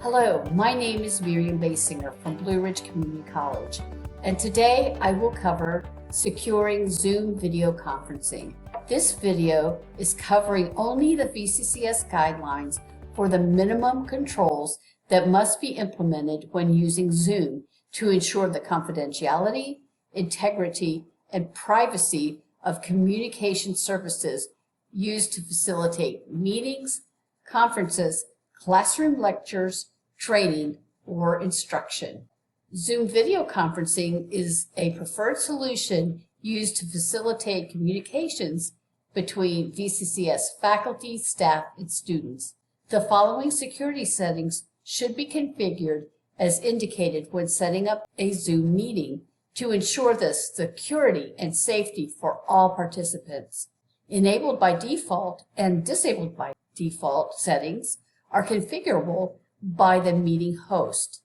Hello, my name is Miriam Basinger from Blue Ridge Community College, and today I will cover securing Zoom video conferencing. This video is covering only the VCCS guidelines for the minimum controls that must be implemented when using Zoom to ensure the confidentiality, integrity, and privacy of communication services used to facilitate meetings, conferences, classroom lectures, training, or instruction. Zoom video conferencing is a preferred solution used to facilitate communications between VCCS faculty, staff, and students. The following security settings should be configured as indicated when setting up a Zoom meeting to ensure the security and safety for all participants. Enabled by default and disabled by default settings are configurable by the meeting host.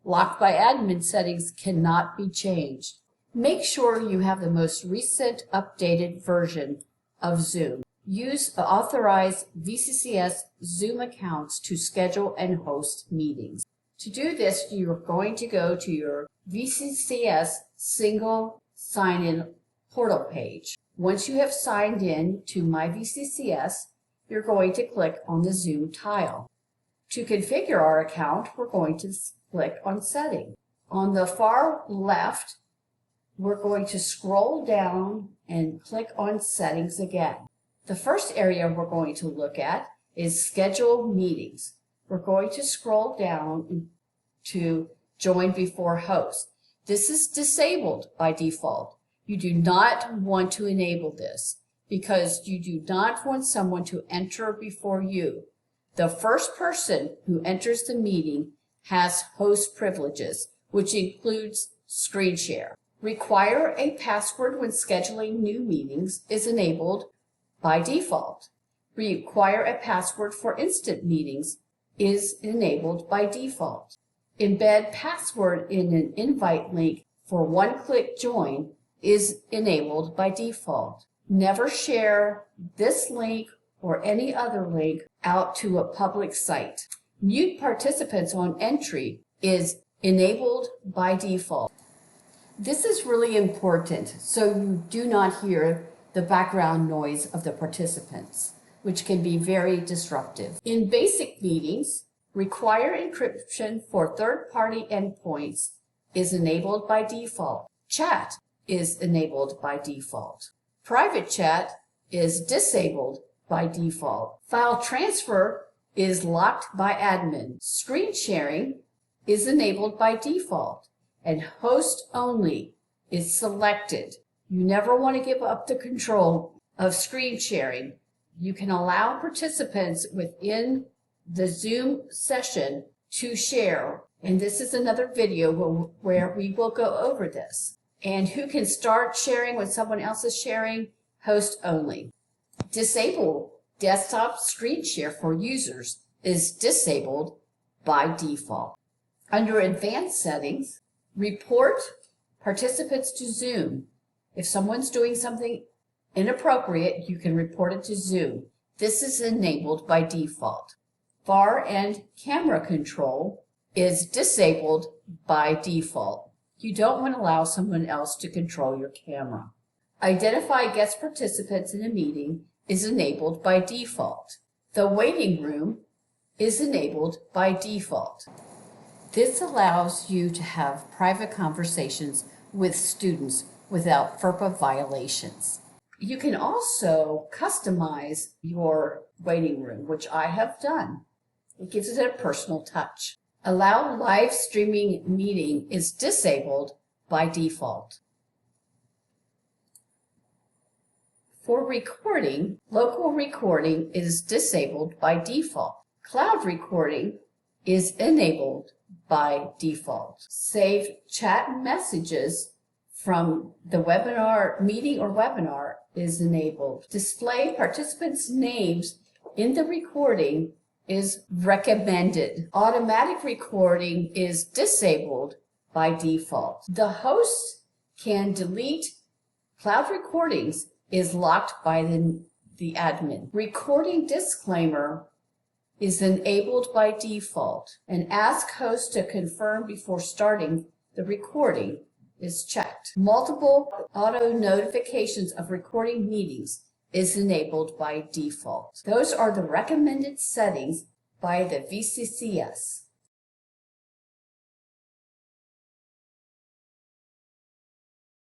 Locked by admin settings cannot be changed. Make sure you have the most recent updated version of Zoom. Use authorized VCCS Zoom accounts to schedule and host meetings. To do this, you're going to go to your VCCS single sign-in portal page. Once you have signed in to My VCCS, you're going to click on the Zoom tile. To configure our account, we're going to click on Settings. On the far left, we're going to scroll down and click on Settings again. The first area we're going to look at is Schedule Meetings. We're going to scroll down to Join Before Host. This is disabled by default. You do not want to enable this because you do not want someone to enter before you. The first person who enters the meeting has host privileges, which includes screen share. Require a password when scheduling new meetings is enabled by default. Require a password for instant meetings is enabled by default. Embed password in an invite link for one-click join is enabled by default. Never share this link or any other link out to a public site. Mute participants on entry is enabled by default. This is really important so you do not hear the background noise of the participants, which can be very disruptive. In basic meetings, require encryption for third-party endpoints is enabled by default. Chat is enabled by default. Private chat is disabled by default. File transfer is locked by admin. Screen sharing is enabled by default, and host only is selected. You never want to give up the control of screen sharing. You can allow participants within the Zoom session to share, and this is another video where we will go over this. And who can start sharing when someone else is sharing? Host only. Disable desktop screen share for users is disabled by default. Under advanced settings, report participants to Zoom. If someone's doing something inappropriate, you can report it to Zoom. This is enabled by default. Far end camera control is disabled by default. You don't want to allow someone else to control your camera. Identify guest participants in a meeting is enabled by default. The waiting room is enabled by default. This allows you to have private conversations with students without FERPA violations. You can also customize your waiting room, which I have done. It gives it a personal touch. Allow live streaming meeting is disabled by default. For recording, local recording is disabled by default. Cloud recording is enabled by default. Save chat messages from the webinar, meeting or webinar is enabled. Display participants' names in the recording is recommended. Automatic recording is disabled by default. The host can delete cloud recordings is locked by the admin. Recording disclaimer is enabled by default, and ask host to confirm before starting the recording is checked. Multiple auto notifications of recording meetings is enabled by default. Those are the recommended settings by the VCCS.